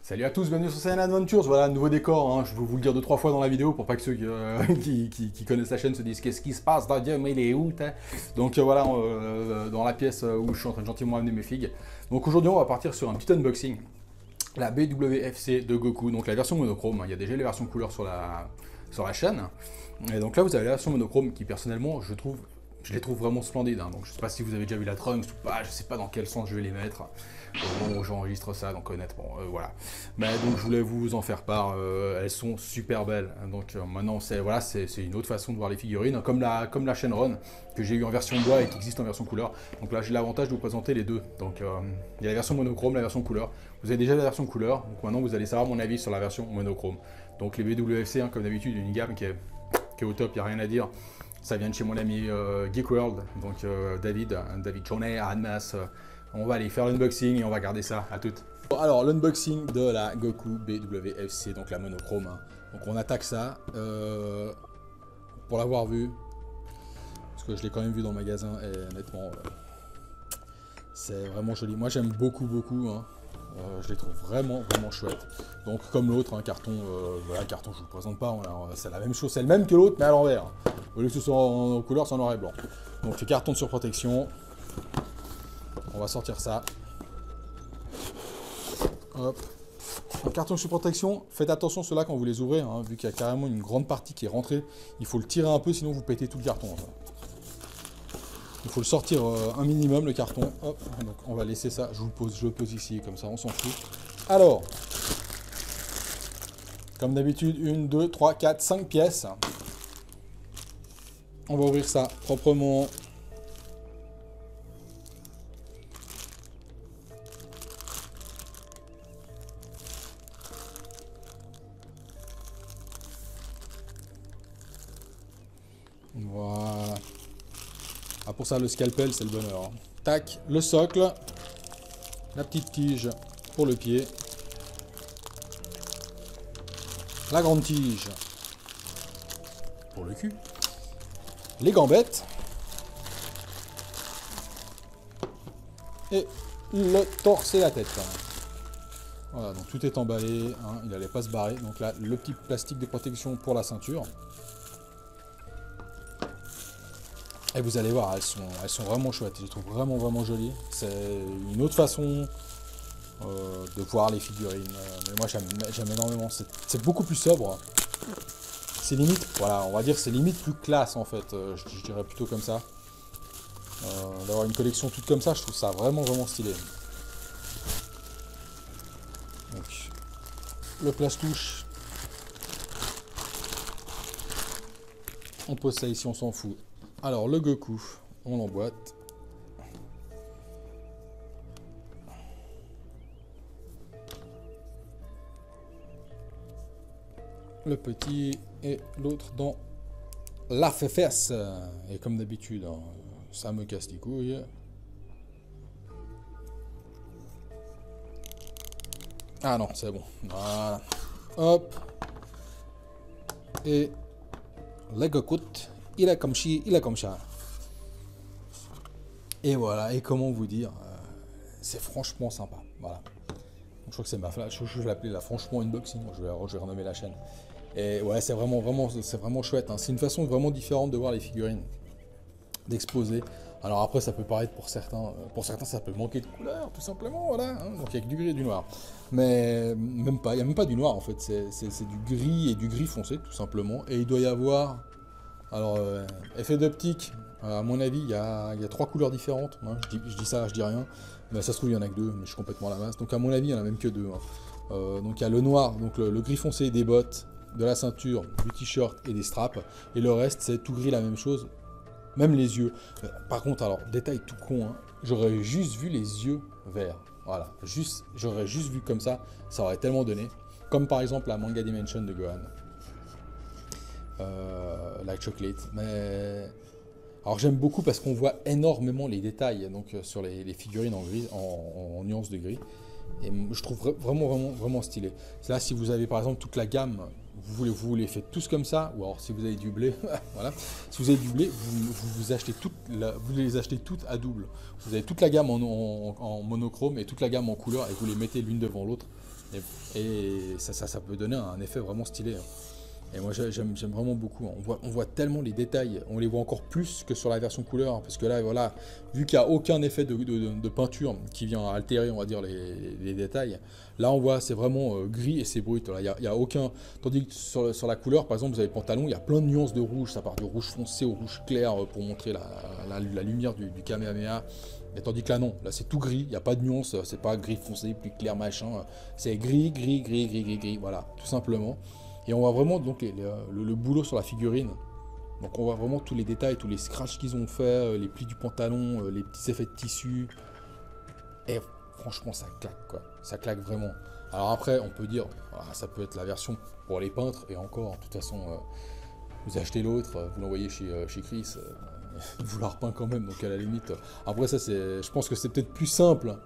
Salut à tous, bienvenue sur Saiyan Adventures. Voilà, nouveau décor, hein. Je vais vous le dire 2-3 fois dans la vidéo pour pas que ceux qui connaissent la chaîne se disent qu'est-ce qui se passe, Dieu, mais il est où? Donc voilà, dans la pièce où je suis en train de gentiment amener mes figues. Donc aujourd'hui, on va partir sur un petit unboxing. La BWFC de Goku, donc la version monochrome. Il y a déjà les versions couleur sur la chaîne. Et donc là, vous avez la version monochrome qui, personnellement, je les trouve vraiment splendides. Hein. Donc je sais pas si vous avez déjà vu la Trunks ou pas, je sais pas dans quel sens je vais les mettre. Bon, j'enregistre ça, donc honnêtement, voilà. Mais donc je voulais vous en faire part, elles sont super belles. Donc maintenant, c'est une autre façon de voir les figurines, comme la Shenron, que j'ai eu en version bois et qui existe en version couleur. Donc là, j'ai l'avantage de vous présenter les deux. Donc il y a la version monochrome, la version couleur. Vous avez déjà la version couleur, donc maintenant vous allez savoir mon avis sur la version monochrome. Donc les BWFC, hein, comme d'habitude, une gamme qui est au top, il n'y a rien à dire. Ça vient de chez mon ami Geek World, donc David Journey, Admas. On va aller faire l'unboxing et on va garder ça, à toutes. Bon, alors l'unboxing de la Goku BWFC, donc la monochrome. Hein. Donc on attaque ça. Pour l'avoir vu, parce que je l'ai quand même vu dans le magasin et honnêtement, c'est vraiment joli. Moi j'aime beaucoup. Hein. Je les trouve vraiment chouettes. Donc comme l'autre, un carton, voilà, le carton je vous le présente pas, c'est la même chose, c'est le même que l'autre mais à l'envers. Au lieu que ce soit en couleur, c'est en noir et blanc. Donc le carton de surprotection, on va sortir ça. Hop. Un carton de surprotection, faites attention ceux-là quand vous les ouvrez, hein, vu qu'il y a carrément une grande partie qui est rentrée, il faut le tirer un peu sinon vous pétez tout le carton. Enfin. Il faut le sortir un minimum le carton. Hop. Donc on va laisser ça, je le pose ici, comme ça on s'en fout. Alors, comme d'habitude, 1, 2, 3, 4, 5 pièces. On va ouvrir ça proprement. Voilà. Ah, pour ça, le scalpel, c'est le bonheur. Tac, le socle. La petite tige pour le pied. La grande tige pour le cul. Les gambettes. Et le torse et la tête. Voilà, donc tout est emballé. Hein, il n'allait pas se barrer. Donc là, le petit plastique de protection pour la ceinture. Et vous allez voir, elles sont vraiment chouettes. Je les trouve vraiment jolies. C'est une autre façon de voir les figurines. Mais moi, j'aime énormément. C'est beaucoup plus sobre. C'est limite, voilà, on va dire c'est limite plus classe en fait. Je dirais plutôt comme ça. D'avoir une collection toute comme ça, je trouve ça vraiment stylé. Donc, le plastouche. On pose ça ici, on s'en fout. Alors, le Goku, on l'emboîte. Le petit et l'autre dans la fesse. Et comme d'habitude, hein, ça me casse les couilles. Ah non, c'est bon. Voilà. Hop. Et le Goku. Il est comme ci, il est comme ça. Et voilà, et comment vous dire, c'est franchement sympa. Voilà. Donc, je crois que c'est ma flash, je vais l'appeler là, franchement unboxing, je vais renommer la chaîne. Et ouais, c'est vraiment chouette. Hein. C'est une façon vraiment différente de voir les figurines, d'exposer. Alors après, ça peut paraître pour certains ça peut manquer de couleur, tout simplement, voilà. Hein. Donc il n'y a que du gris et du noir. Mais même pas, il n'y a même pas du noir en fait, c'est du gris et du gris foncé, tout simplement. Et il doit y avoir... Alors, effet d'optique, à mon avis, il y a 3 couleurs différentes. Hein. Je dis ça, je dis rien. Mais ça se trouve, il y en a que 2, mais je suis complètement à la masse. Donc, à mon avis, il n'y en a même que 2. Hein. Donc, il y a le noir, donc le gris foncé des bottes, de la ceinture, du t-shirt et des straps. Et le reste, c'est tout gris, la même chose. Même les yeux. Par contre, alors, détail tout con, hein, j'aurais juste vu les yeux verts. Voilà. J'aurais juste vu comme ça aurait tellement donné. Comme par exemple la Manga Dimension de Gohan. Like Chocolate, mais alors j'aime beaucoup parce qu'on voit énormément les détails donc sur les figurines en gris, en nuances de gris, Et je trouve vraiment stylé. Là, si vous avez par exemple toute la gamme, vous les faites tous comme ça, ou alors si vous avez du blé, voilà. Si vous avez du blé, vous achetez vous les achetez toutes à double. Vous avez toute la gamme en monochrome et toute la gamme en couleur et vous les mettez l'une devant l'autre. Et ça peut donner un effet vraiment stylé, hein. Et moi j'aime vraiment beaucoup. On voit tellement les détails, on les voit encore plus que sur la version couleur, parce que là voilà, vu qu'il n'y a aucun effet de peinture qui vient altérer, on va dire, les détails, là on voit c'est vraiment gris et c'est brut. Il y a aucun. Tandis que sur la couleur, par exemple, vous avez le pantalon, il y a plein de nuances de rouge, ça part du rouge foncé au rouge clair pour montrer la lumière du Kamehameha. Et tandis que là non, là c'est tout gris, il n'y a pas de nuance, c'est pas gris foncé, plus clair machin, c'est gris, voilà, tout simplement. Et on voit vraiment donc le boulot sur la figurine. Donc on voit vraiment tous les détails, tous les scratchs qu'ils ont fait, les plis du pantalon, les petits effets de tissu. Et franchement ça claque quoi, ça claque vraiment. Alors après on peut dire, voilà, ça peut être la version pour les peintres, et encore, de toute façon, vous achetez l'autre, vous l'envoyez chez Chris, il vous la repeint quand même, donc à la limite. Après ça je pense que c'est peut-être plus simple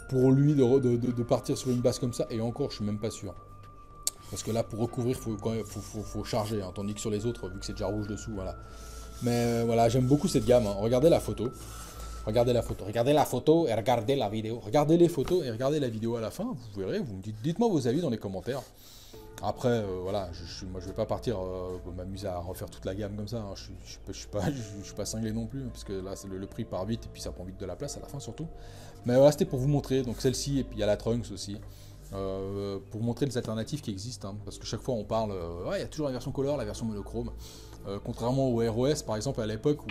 pour lui de partir sur une base comme ça, et encore je suis même pas sûr. Parce que là, pour recouvrir, faut charger, hein, tandis que sur les autres, vu que c'est déjà rouge dessous, voilà. Mais voilà, j'aime beaucoup cette gamme, hein. Regardez la photo et regardez la vidéo. Regardez les photos et regardez la vidéo à la fin, vous verrez, vous me dites-moi vos avis dans les commentaires. Après, voilà, moi je vais pas partir m'amuser à refaire toute la gamme comme ça, hein. Je suis pas cinglé non plus, parce que là, le prix part vite, et puis ça prend vite de la place à la fin surtout. Mais voilà, c'était pour vous montrer, donc celle-ci, et puis il y a la Trunks aussi. Pour montrer les alternatives qui existent, hein, parce que chaque fois on parle, ouais, il y a toujours la version couleur, la version monochrome, contrairement au ROS par exemple à l'époque, où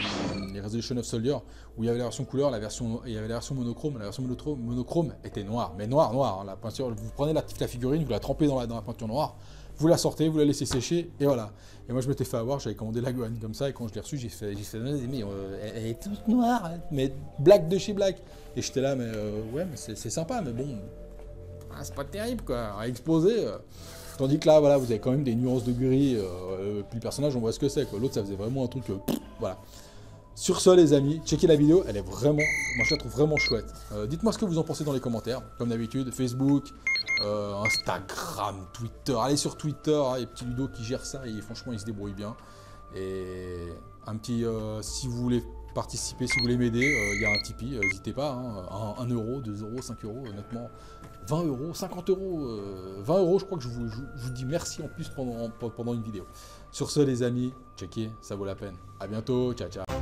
les Resolution of Soldier, où il y avait la version couleur, il y avait la version monochrome, la version monochrome était noire, mais noire, hein, la peinture, vous prenez la figurine, vous la trempez dans la peinture noire, vous la sortez, vous la laissez sécher, et voilà. Et moi je m'étais fait avoir, j'avais commandé la Gohan comme ça, et quand je l'ai reçue, j'ai fait mais elle est toute noire, mais black de chez Black. Et j'étais là, mais ouais, mais c'est sympa, mais bon, c'est pas terrible quoi, à exposer. Tandis que là, voilà, vous avez quand même des nuances de gris, puis le personnage, on voit ce que c'est quoi. L'autre, ça faisait vraiment un truc, voilà. Sur ce, les amis, checkez la vidéo, elle est vraiment, moi je la trouve vraiment chouette. Dites-moi ce que vous en pensez dans les commentaires, comme d'habitude, Facebook, Instagram, Twitter. Allez sur Twitter, hein, les petits Ludo qui gèrent ça, et franchement, ils se débrouillent bien. Et un petit, si vous voulez participer, si vous voulez m'aider, il y a un Tipeee, n'hésitez pas, hein, 1 euro, 2 euros, 5 euros, honnêtement, 20 euros, 50 euros, 20 euros, je crois que je vous dis merci en plus pendant une vidéo. Sur ce, les amis, checkez, ça vaut la peine. À bientôt, ciao, ciao.